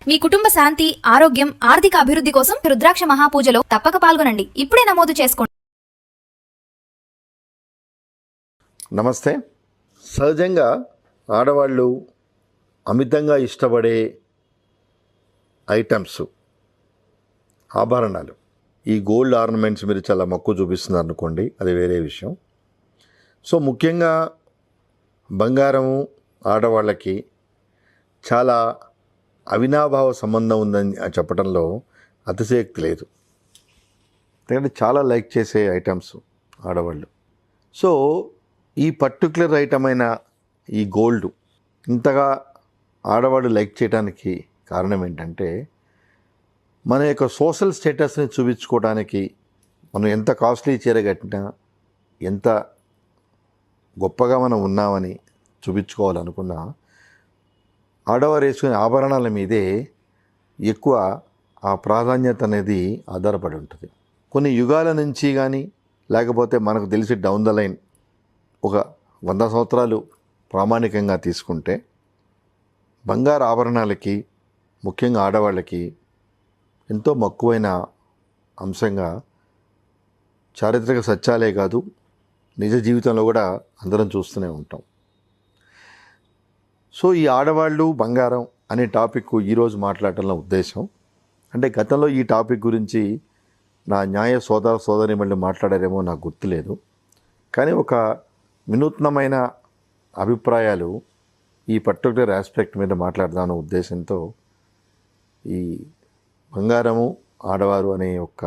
మీ కుటుంబ శాంతి, ఆరోగ్యం, ఆర్థిక అభివృద్ధి కోసం రుద్రాక్ష మహాపూజలో తప్పక పాల్గొనండి. ఇప్పుడే నమోదు చేసుకోండి. నమస్తే. సహజంగా ఆడవాళ్ళు అమితంగా ఇష్టపడే ఐటమ్స్ ఆభరణాలు. ఈ గోల్డ్ ఆర్నమెంట్స్ మీరు చాలా మక్కువ చూపిస్తున్నారు అనుకోండి, అది వేరే విషయం. సో ముఖ్యంగా బంగారము ఆడవాళ్ళకి చాలా అవినాభావ సంబంధం ఉందని చెప్పడంలో అతిశయోక్తి లేదు. ఎందుకంటే చాలా లైక్ చేసే ఐటమ్స్ ఆడవాళ్ళు. సో ఈ పర్టికులర్ ఐటమ్ అయిన ఈ గోల్డ్ ఇంతగా ఆడవాళ్ళు లైక్ చేయడానికి కారణం ఏంటంటే, మన యొక్క సోషల్ స్టేటస్ని చూపించుకోవడానికి మనం ఎంత కాస్ట్లీ చీర కట్టినా, ఎంత గొప్పగా మనం ఉన్నామని చూపించుకోవాలనుకున్నా, ఆడవారు వేసుకునే ఆభరణాల మీదే ఎక్కువ ఆ ప్రాధాన్యత అనేది ఆధారపడి ఉంటుంది. కొన్ని యుగాల నుంచి కానీ, లేకపోతే మనకు తెలిసి డౌన్ ద లైన్ ఒక 100 సంవత్సరాలు ప్రామాణికంగా తీసుకుంటే, బంగారు ఆభరణాలకి ముఖ్యంగా ఆడవాళ్ళకి ఎంతో మక్కువైన అంశంగా చారిత్రక సత్యాలే కాదు, నిజ జీవితంలో కూడా అందరం చూస్తూనే ఉంటాం. సో ఈ ఆడవాళ్ళు బంగారం అనే టాపిక్ ఈరోజు మాట్లాడటంలో ఉద్దేశం అంటే, గతంలో ఈ టాపిక్ గురించి నా న్యాయ సోదరిమణులు మాట్లాడారేమో నాకు గుర్తులేదు, కానీ ఒక వినూత్నమైన అభిప్రాయాలు ఈ పర్టికులర్ ఆస్పెక్ట్ మీద మాట్లాడదామన్న ఉద్దేశంతో ఈ బంగారము ఆడవారు అనే ఒక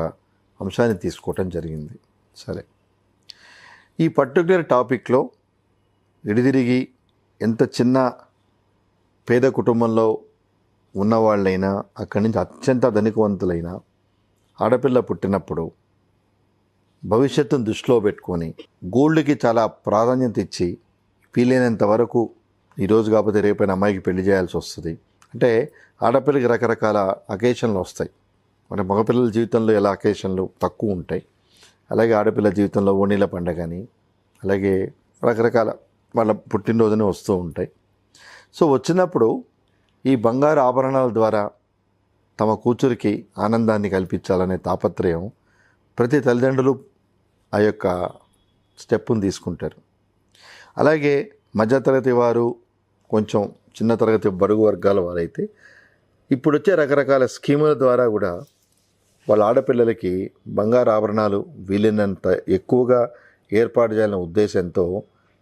అంశాన్ని తీసుకోవటం జరిగింది. సరే, ఈ పర్టికులర్ టాపిక్లో ఎడిదిరిగి ఎంత చిన్న పేద కుటుంబంలో ఉన్నవాళ్ళైనా, అక్కడి నుంచి అత్యంత ధనికవంతులైనా ఆడపిల్ల పుట్టినప్పుడు భవిష్యత్తును దృష్టిలో పెట్టుకొని గోల్డ్కి చాలా ప్రాధాన్యత ఇచ్చి, వీలైనంత వరకు ఈరోజు కాకపోతే రేపైనా అమ్మాయికి పెళ్లి చేయాల్సి వస్తుంది. అంటే ఆడపిల్లకి రకరకాల అకేషన్లు వస్తాయి. అంటే మగపిల్లల జీవితంలో ఎలా అకేషన్లు తక్కువ ఉంటాయి, అలాగే ఆడపిల్ల జీవితంలో ఓణీల పండగ అని, అలాగే రకరకాల వాళ్ళ పుట్టినరోజునే వస్తూ ఉంటాయి. సో వచ్చినప్పుడు ఈ బంగారు ఆభరణాల ద్వారా తమ కూతురికి ఆనందాన్ని కల్పించాలనే తాపత్రయం ప్రతి తల్లిదండ్రులు ఆ యొక్క స్టెప్పును తీసుకుంటారు. అలాగే మధ్యతరగతి వారు, కొంచెం చిన్న తరగతి బడుగు వర్గాల వారైతే ఇప్పుడు వచ్చే రకరకాల స్కీముల ద్వారా కూడా వాళ్ళ ఆడపిల్లలకి బంగారు ఆభరణాలు వీలైనంత ఎక్కువగా ఏర్పాటు చేయాలనే ఉద్దేశంతో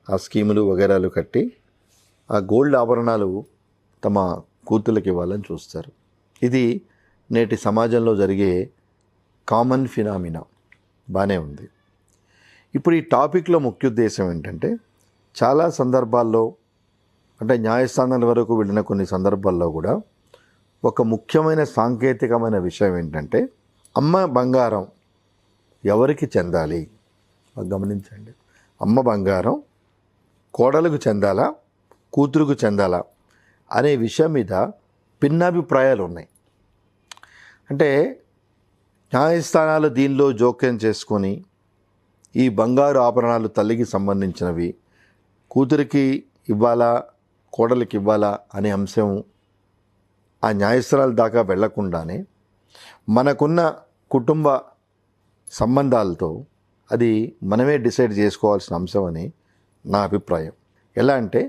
ఆ స్కీములు వగైరాలు కట్టి ఆ గోల్డ్ ఆభరణాలు తమ కూతుళ్ళకి ఇవ్వాలని చూస్తారు. ఇది నేటి సమాజంలో జరిగే కామన్ ఫినామినా. బాగానే ఉంది. ఇప్పుడు ఈ టాపిక్లో ముఖ్య ఉద్దేశం ఏంటంటే, చాలా సందర్భాల్లో అంటే న్యాయస్థానాల వరకు వెళ్ళిన కొన్ని సందర్భాల్లో కూడా ఒక ముఖ్యమైన సాంకేతికమైన విషయం ఏంటంటే, అమ్మ బంగారం ఎవరికి చెందాలి గమనించండి. అమ్మ బంగారం కోడలకు చెందాలా, కూతురుకు చెందాలా అనే విషయం మీద భిన్నాభిప్రాయాలు ఉన్నాయి. అంటే న్యాయస్థానాలు దీనిలో జోక్యం చేసుకొని ఈ బంగారు ఆభరణాలు తల్లికి సంబంధించినవి కూతురికి ఇవ్వాలా, కోడలికి ఇవ్వాలా అనే అంశం ఆ న్యాయస్థానాల దాకా వెళ్లకుండానే మనకున్న కుటుంబ సంబంధాలతో అది మనమే డిసైడ్ చేసుకోవాల్సిన అంశం అని నా అభిప్రాయం. ఎలా అంటే,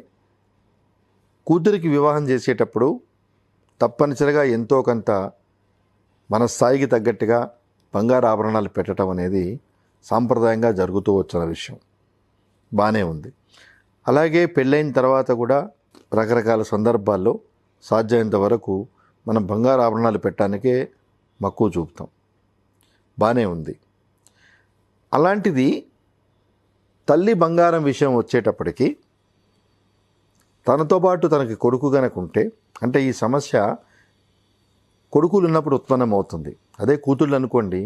కూతురికి వివాహం చేసేటప్పుడు తప్పనిసరిగా ఎంతో కొంత మన స్థాయికి తగ్గట్టుగా బంగారు ఆభరణాలు పెట్టడం అనేది సాంప్రదాయంగా జరుగుతూ వచ్చిన విషయం. బాగానే ఉంది. అలాగే పెళ్ళైన తర్వాత కూడా రకరకాల సందర్భాల్లో సాధ్యమైనంత వరకు మనం బంగారు ఆభరణాలు పెట్టడానికే మక్కువ చూపుతాం. బాగానే ఉంది. అలాంటిది తల్లి బంగారం విషయం వచ్చేటప్పటికి తనతో పాటు తనకి కొడుకు కనుక ఉంటే, అంటే ఈ సమస్య కొడుకులు ఉన్నప్పుడు ఉత్పన్నమవుతుంది. అదే కూతుళ్ళు అనుకోండి,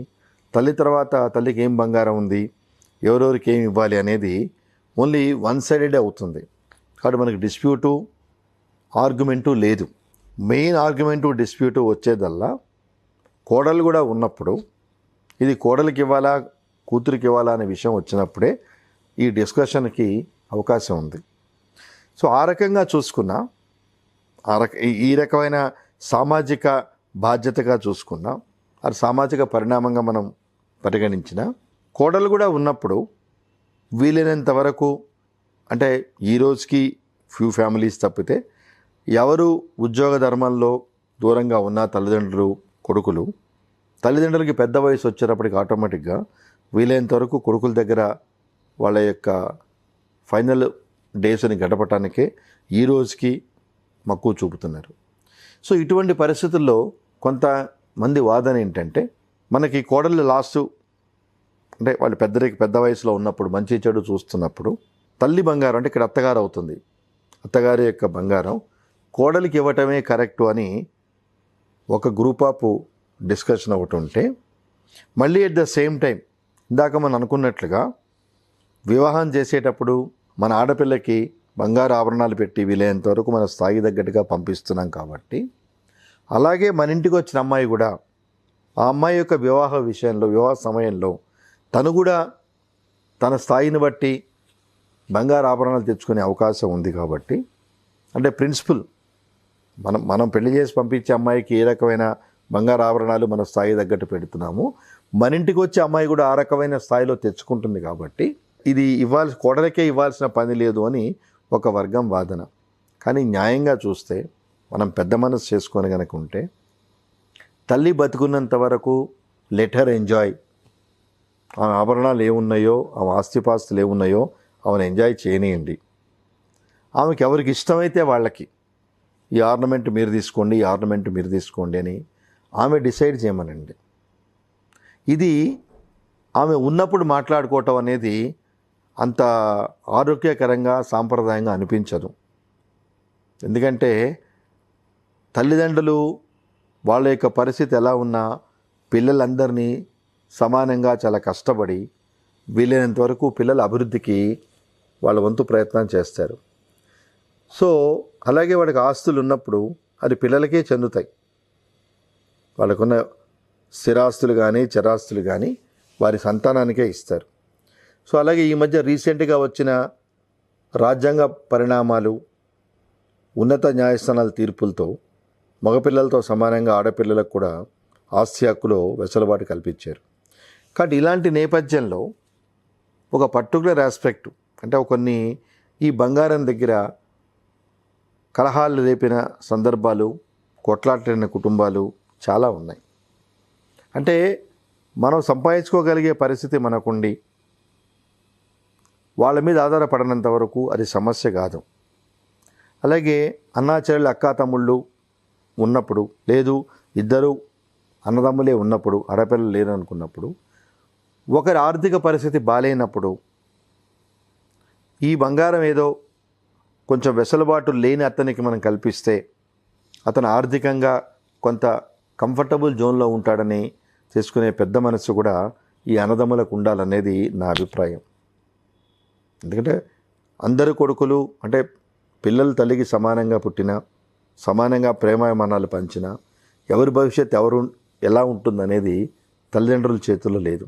తల్లి తర్వాత తల్లికి ఏం బంగారం ఉంది, ఎవరెవరికి ఏమి ఇవ్వాలి అనేది ఓన్లీ వన్ సైడెడ్ అవుతుంది. కాబట్టి మనకి డిస్ప్యూటు, ఆర్గ్యుమెంటు లేదు. మెయిన్ ఆర్గ్యుమెంటు, డిస్ప్యూటు వచ్చేదల్లా కోడలు కూడా ఉన్నప్పుడు, ఇది కోడలికి ఇవ్వాలా కూతురికి ఇవ్వాలా అనే విషయం వచ్చినప్పుడే ఈ డిస్కషన్కి అవకాశం ఉంది. సో ఆ రకంగా చూసుకున్నా ఈ రకమైన సామాజిక బాధ్యతగా చూసుకున్నా, అది సామాజిక పరిణామంగా మనం పరిగణించిన, కోడలు కూడా ఉన్నప్పుడు వీలైనంత వరకు, అంటే ఈ రోజుకి ఫ్యూ ఫ్యామిలీస్ తప్పితే ఎవరు ఉద్యోగ ధర్మంలో దూరంగా ఉన్న తల్లిదండ్రులు, కొడుకులు, తల్లిదండ్రులకి పెద్ద వయసు వచ్చేటప్పటికి ఆటోమేటిక్గా వీలైనంత వరకు కొడుకుల దగ్గర వాళ్ళ యొక్క ఫైనల్ డేస్ని గడపటానికే ఈ రోజుకి మక్కువ చూపుతున్నారు. సో ఇటువంటి పరిస్థితుల్లో కొంతమంది వాదన ఏంటంటే, మనకి కోడళ్ళు లాస్ట్, అంటే వాళ్ళు పెద్ద వయసులో ఉన్నప్పుడు, మంచి చెడు చూస్తున్నప్పుడు, తల్లి బంగారం అంటే ఇక్కడ అత్తగారు అవుతుంది, అత్తగారి యొక్క బంగారం కోడలికి ఇవ్వటమే కరెక్టు అని ఒక గ్రూప్ ఆఫ్ డిస్కషన్ ఒకటి ఉంటే, మళ్ళీ ఎట్ ద సేమ్ టైం ఇందాక మనం అనుకున్నట్లుగా వివాహం చేసేటప్పుడు మన ఆడపిల్లకి బంగారు ఆభరణాలు పెట్టి వీలైనంత వరకు మన స్థాయి తగ్గట్టుగా పంపిస్తున్నాం కాబట్టి, అలాగే మన ఇంటికి వచ్చిన అమ్మాయి కూడా ఆ అమ్మాయి యొక్క వివాహ సమయంలో తను కూడా తన స్థాయిని బట్టి బంగారు ఆభరణాలు తెచ్చుకునే అవకాశం ఉంది. కాబట్టి అంటే ప్రిన్సిపల్, మనం పెళ్లి చేసి పంపించే అమ్మాయికి ఏ రకమైన బంగారు ఆభరణాలు మన స్థాయి తగ్గట్టు పెడుతున్నాము, మన ఇంటికి వచ్చే అమ్మాయి కూడా ఆ రకమైన స్థాయిలో తెచ్చుకుంటుంది. కాబట్టి ఇది కోడలకే ఇవ్వాల్సిన పని లేదు అని ఒక వర్గం వాదన. కానీ న్యాయంగా చూస్తే, మనం పెద్ద మనసు చేసుకొని కనుక ఉంటే, తల్లి బతుకున్నంత వరకు లెట్ హర్ ఎంజాయ్. ఆ ఆభరణాలు ఏమున్నాయో, ఆ ఆస్తిపాస్తులు ఏమున్నాయో ఆమెను ఎంజాయ్ చేయనియండి. ఆమెకి ఎవరికి ఇష్టమైతే వాళ్ళకి ఈ ఆర్నమెంట్ మీరు తీసుకోండి, ఈ ఆర్నమెంట్ మీరు తీసుకోండి అని ఆమె డిసైడ్ చేయమనండి. ఇది ఆమె ఉన్నప్పుడు మాట్లాడుకోవటం అనేది అంత ఆరోగ్యకరంగా, సాంప్రదాయంగా అనిపించదు. ఎందుకంటే తల్లిదండ్రులు వాళ్ళ యొక్క పరిస్థితి ఎలా ఉన్నా పిల్లలందరినీ సమానంగా చాలా కష్టపడి వీలైనంత వరకు పిల్లల అభివృద్ధికి వాళ్ళ వంతు ప్రయత్నం చేస్తారు. సో అలాగే వాడికి ఆస్తులు ఉన్నప్పుడు అది పిల్లలకే చెందుతాయి. వాళ్ళకున్న స్థిరాస్తులు కానీ చరాస్తులు కానీ వారి సంతానానికే ఇస్తారు. సో అలాగే ఈ మధ్య రీసెంట్గా వచ్చిన రాజ్యాంగ పరిణామాలు, ఉన్నత న్యాయస్థానాల తీర్పులతో మగపిల్లలతో సమానంగా ఆడపిల్లలకు కూడా ఆస్తి హక్కులో వెసులుబాటు కల్పించారు. కాబట్టి ఇలాంటి నేపథ్యంలో ఒక పర్టికులర్ ఆస్పెక్ట్, అంటే కొన్ని ఈ బంగారం దగ్గర కలహాలు రేపిన సందర్భాలు, కొట్లాడిన కుటుంబాలు చాలా ఉన్నాయి. అంటే మనం సంపాదించుకోగలిగే పరిస్థితి మనకుండి వాళ్ళ మీద ఆధారపడినంత వరకు అది సమస్య కాదు. అలాగే అన్నాచెల్లెలు, అక్కా తమ్ముళ్ళు ఉన్నప్పుడు, లేదు ఇద్దరు అన్నదమ్ములే ఉన్నప్పుడు, ఆడపిల్లలు లేరు అనుకున్నప్పుడు, ఒకరి ఆర్థిక పరిస్థితి బాలేనప్పుడు ఈ బంగారం ఏదో కొంచెం వెసులుబాటు లేని అతనికి మనం కల్పిస్తే అతను ఆర్థికంగా కొంత కంఫర్టబుల్ జోన్లో ఉంటాడని చేసుకునే పెద్ద మనసు కూడా ఈ అన్నదమ్ములకు ఉండాలనేది నా అభిప్రాయం. ఎందుకంటే అందరు కొడుకులు, అంటే పిల్లలు తల్లికి సమానంగా పుట్టిన, సమానంగా ప్రేమాభిమానాలు పంచిన, ఎవరి భవిష్యత్తు ఎలా ఉంటుందనేది తల్లిదండ్రుల చేతుల్లో లేదు.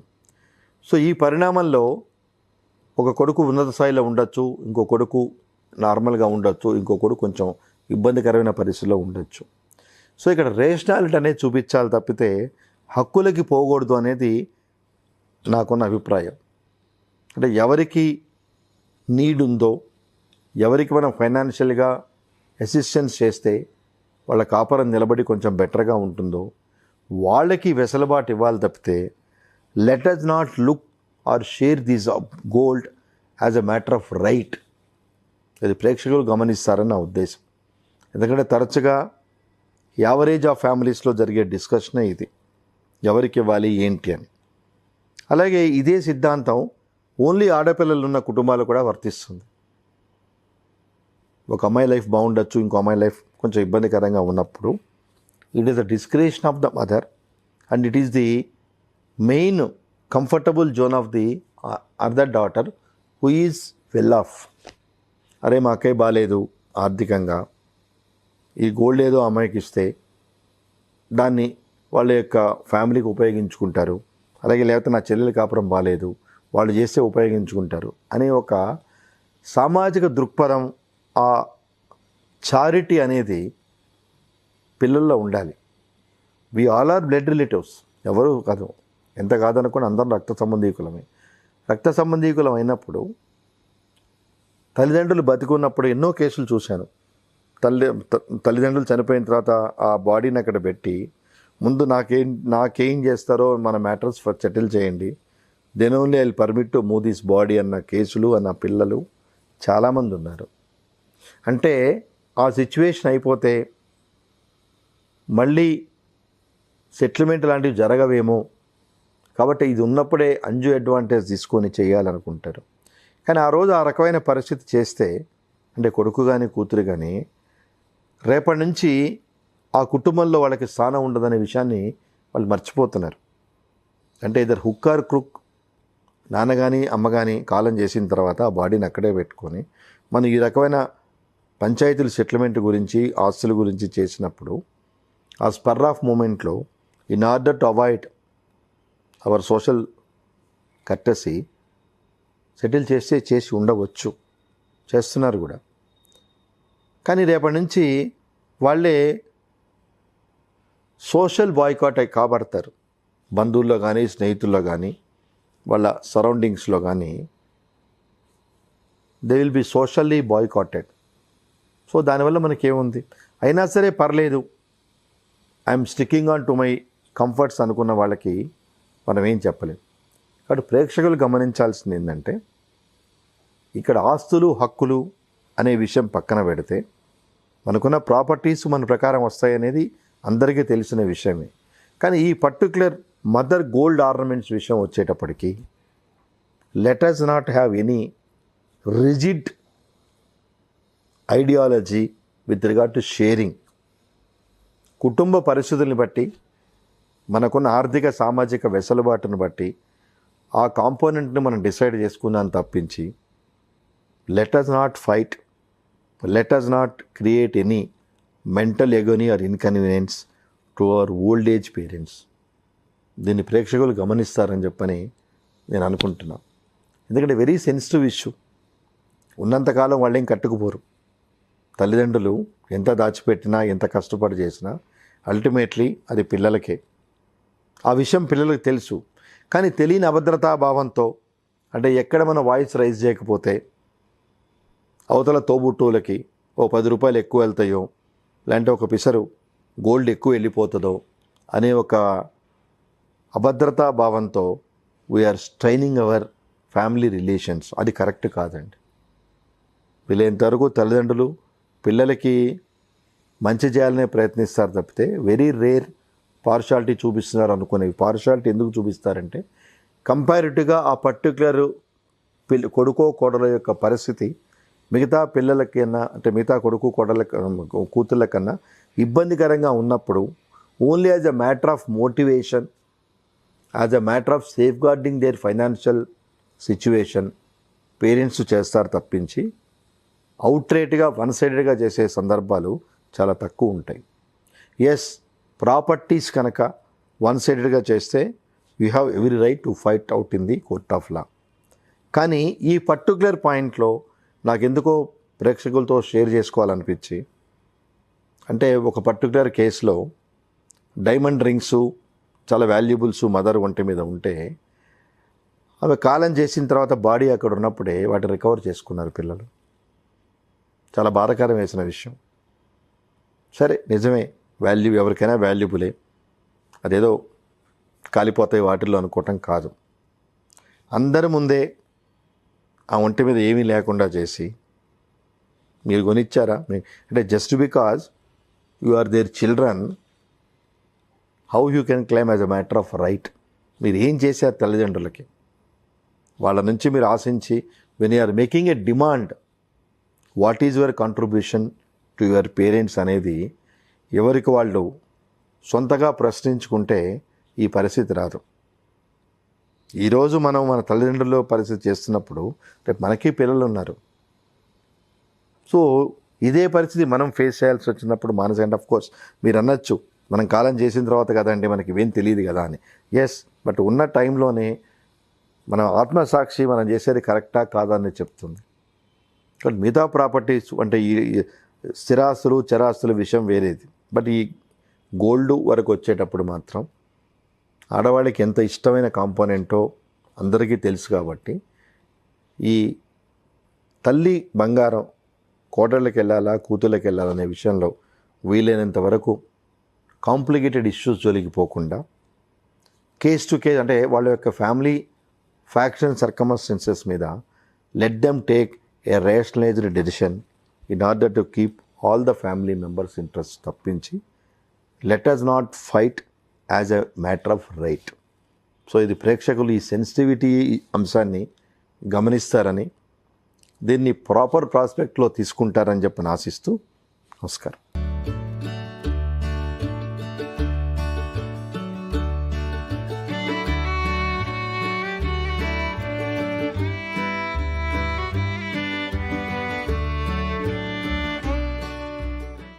సో ఈ పరిణామంలో ఒక కొడుకు ఉన్నత స్థాయిలో ఉండొచ్చు, ఇంకో కొడుకు నార్మల్గా ఉండొచ్చు, ఇంకో కొడుకు కొంచెం ఇబ్బందికరమైన పరిస్థితిలో ఉండొచ్చు. సో ఇక్కడ రేషనాలిటీ అనేది చూపించాలి తప్పితే హక్కులకి పోకూడదు అనేది నాకున్న అభిప్రాయం. అంటే ఎవరికి నీడ్ ఉందో, ఎవరికి మనం ఫైనాన్షియల్గా అసిస్టెన్స్ చేస్తే వాళ్ళ కాపురం నిలబడి కొంచెం బెటర్గా ఉంటుందో వాళ్ళకి వెసులుబాటు ఇవ్వాలి తప్పితే let us not look or share this gold as a matter of right. ఇది ప్రేక్షకులు గమనిస్తారని నా ఉద్దేశం. ఎందుకంటే తరచుగా యావరేజ్ ఆఫ్ ఫ్యామిలీస్లో జరిగే డిస్కషనే ఇది, ఎవరికి ఇవ్వాలి ఏంటి అని. అలాగే ఇదే సిద్ధాంతం ఓన్లీ ఆడపిల్లలు ఉన్న కుటుంబాలు కూడా వర్తిస్తుంది. ఒక అమ్మాయి లైఫ్ బాగుండొచ్చు, ఇంకో అమ్మాయి లైఫ్ కొంచెం ఇబ్బందికరంగా ఉన్నప్పుడు it is the discretion of the mother and it is the main comfortable zone of the other daughter who is well of. అరే మా అక్కయ్య బాగాలేదు ఆర్థికంగా, ఈ గోల్డ్ ఏదో అమ్మాయికి ఇస్తే దాన్ని వాళ్ళ యొక్క ఫ్యామిలీకి ఉపయోగించుకుంటారు, అలాగే లేకపోతే నా చెల్లెల కాపురం బాగాలేదు వాళ్ళు చేస్తే ఉపయోగించుకుంటారు అనే ఒక సామాజిక దృక్పథం, ఆ చారిటీ అనేది పిల్లల్లో ఉండాలి. We all are blood relatives, ఎవరు కాదు, ఎంత కాదనుకుని అందరం రక్త సంబంధీకులమే. రక్త సంబంధీకులం అయినప్పుడు తల్లిదండ్రులు బతికున్నప్పుడు ఎన్నో కేసులు చూశాను. తల్లిదండ్రులు చనిపోయిన తర్వాత ఆ బాడీని అక్కడ పెట్టి ముందు నాకేం చేస్తారో మన మ్యాటర్స్ సెటిల్ చేయండి, then only I will permit to move this body అన్న కేసులు అన్న పిల్లలు చాలామంది ఉన్నారు. అంటే ఆ సిచ్యువేషన్ అయిపోతే మళ్ళీ సెటిల్మెంట్ లాంటివి జరగవేమో, కాబట్టి ఇది ఉన్నప్పుడే అంజు అడ్వాంటేజ్ తీసుకొని చేయాలనుకుంటారు. కానీ ఆ రోజు ఆ రకమైన పరిస్థితి చేస్తే, అంటే కొడుకు కానీ కూతురు కానీ, రేపటి నుంచి ఆ కుటుంబంలో వాళ్ళకి స్థానం ఉండదనే విషయాన్ని వాళ్ళు మర్చిపోతున్నారు. అంటే ఇద్దరు హుక్ ఆర్ క్రుక్, నాన్న కానీ అమ్మ కానీ కాలం చేసిన తర్వాత ఆ బాడీని అక్కడే పెట్టుకొని మనం ఈ రకమైన పంచాయతీల సెటిల్మెంట్ గురించి ఆస్తుల గురించి చేసినప్పుడు ఆ స్పర్ ఆఫ్ మూమెంట్లో in order to avoid our social courtesy settle చేసి ఉండవచ్చు, చేస్తున్నారు కూడా. కానీ రేపటి నుంచి వాళ్ళే సోషల్ బాయ్కాట్ అయి కాబడతారు. బంధువుల్లో కానీ స్నేహితుల్లో కానీ వాళ్ళ సరౌండింగ్స్లో కానీ they will be socially boycotted. So దానివల్ల మనకేముంది, అయినా సరే పర్లేదు, I'm sticking on to my comforts అనుకున్న వాళ్ళకి మనం ఏం చెప్పలేం. కాబట్టి ప్రేక్షకులు గమనించాల్సింది ఏంటంటే, ఇక్కడ ఆస్తులు హక్కులు అనే విషయం పక్కన పెడితే మనకున్న ప్రాపర్టీస్ మన ప్రకారం వస్తాయనేది అందరికీ తెలిసిన విషయమే. కానీ ఈ పర్టికులర్ మదర్ గోల్డ్ ఆర్నమెంట్స్ విషయం వచ్చేటప్పటికి let us not have any rigid ideology with regard to sharing. కుటుంబ పరిస్థితుల్ని బట్టి, మనకున్న ఆర్థిక సామాజిక వెసులుబాటును బట్టి ఆ కాంపోనెంట్ని మనం డిసైడ్ చేసుకున్నాను తప్పించి let us not fight, let us not create any mental agony or inconvenience to our old age parents. దీన్ని ప్రేక్షకులు గమనిస్తారని చెప్పని నేను అనుకుంటున్నాను. ఎందుకంటే వెరీ సెన్సిటివ్ ఇష్యూ. ఉన్నంతకాలం వాళ్ళేం కట్టుకుపోరు. తల్లిదండ్రులు ఎంత దాచిపెట్టినా ఎంత కష్టపడి చేసినా అల్టిమేట్లీ అది పిల్లలకే. ఆ విషయం పిల్లలకు తెలుసు. కానీ తెలియని అభద్రతా భావంతో, అంటే ఎక్కడ మన వాయిస్ రైజ్ చేయకపోతే అవతల తోబుట్టువులకి ఓ 10 రూపాయలు ఎక్కువ వెళ్తాయో, లేదంటే ఒక పిసరు గోల్డ్ ఎక్కువ వెళ్ళిపోతుందో అనే ఒక అభద్రతా భావంతో we are straining our family relations. అది కరెక్ట్ కాదండి. వీళ్ళంతవరకు తల్లిదండ్రులు పిల్లలకి మంచి చేయాలనే ప్రయత్నిస్తారు తప్పితే వెరీ రేర్ పార్షాలిటీ చూపిస్తున్నారు అనుకునేవి. పార్షాలిటీ ఎందుకు చూపిస్తారంటే కంపారిటివ్గా ఆ పర్టికులర్ కొడుకో కోడల యొక్క పరిస్థితి మిగతా పిల్లలకన్నా, అంటే మిగతా కొడుకు కోడల కూతుళ్ళ కన్నా ఇబ్బందికరంగా ఉన్నప్పుడు only as a matter of motivation, as a matter of safeguarding their financial situation parents చేస్తారు తప్పించి అవుట్రేట్గా వన్ సైడెడ్గా చేసే సందర్భాలు చాలా తక్కువ ఉంటాయి. ఎస్, ప్రాపర్టీస్ కనుక వన్ సైడెడ్గా చేస్తే you have every right to fight out in the court of law. కానీ ఈ పర్టికులర్ పాయింట్లో నాకెందుకో ప్రేక్షకులతో షేర్ చేసుకోవాలనిపించి, అంటే ఒక పర్టికులర్ కేసులో డైమండ్ రింగ్స్ చాలా వాల్యుబుల్స్ మదర్ ఒంటి మీద ఉంటే అవి కాలం చేసిన తర్వాత బాడీ అక్కడ ఉన్నప్పుడే వాటిని రికవర్ చేసుకున్నారు పిల్లలు. చాలా బాధాకరం వేసిన విషయం. సరే, నిజమే, వాల్యూ ఎవరికైనా వాల్యుబులే, అదేదో కాలిపోతాయి వాటిల్లో అనుకోవటం కాదు. అందరి ముందే ఆ ఒంటి మీద ఏమీ లేకుండా చేసి మీరు కొనిచ్చారా? అంటే just because you are their children, how you can claim as a matter of right. మీరు ఏం చేశారు తల్లిదండ్రులకి? వాళ్ళ నుంచి మీరు ఆశించి when you are making a demand, what is your contribution to your parents అనేది ఎవరికి వాళ్ళు సొంతగా ప్రశ్నించుకుంటే ఈ పరిస్థితి రాదు. ఈరోజు మనం మన తల్లిదండ్రుల పరిస్థితి చేస్తున్నప్పుడు రేపు మనకి పిల్లలు ఉన్నారు. సో ఇదే పరిస్థితి మనం ఫేస్ చేయాల్సి వచ్చినప్పుడు మానస, అండ్ ఆఫ్ కోర్స్ మీరు అనొచ్చు మనం కాలం చేసిన తర్వాత కదండి మనకి ఇవేం తెలియదు కదా అని. ఎస్, బట్ ఉన్న టైంలోనే మన ఆత్మసాక్షి మనం చేసేది కరెక్టా కాదా అని చెప్తుంది. కానీ మిగతా ప్రాపర్టీస్ అంటే ఈ స్థిరాస్తులు చరాస్తుల విషయం వేరేది. బట్ ఈ గోల్డ్ వరకు వచ్చేటప్పుడు మాత్రం ఆడవాళ్ళకి ఎంత ఇష్టమైన కాంపోనెంటో అందరికీ తెలుసు కాబట్టి ఈ తల్లి బంగారం కోడళ్ళకి వెళ్ళాలా కూతుళ్ళకి వెళ్ళాలనే విషయంలో వీలైనంత వరకు కాంప్లికేటెడ్ ఇష్యూస్ జోలికి పోకుండా కేస్ టు కేస్ అంటే వాళ్ళ యొక్క ఫ్యామిలీ ఫ్యాక్షన్ సర్కమస్టెన్సెస్ మీద let them take a rationalized decision in order to keep all the family members interest తప్పించి let us not fight as a matter of right. So ఇది ప్రేక్షకులు ఈ sensitivity అంశాన్ని గమనిస్తారని దీన్ని ప్రాపర్ ప్రాస్పెక్ట్లో తీసుకుంటారని చెప్పి ఆశిస్తూ నమస్కారం.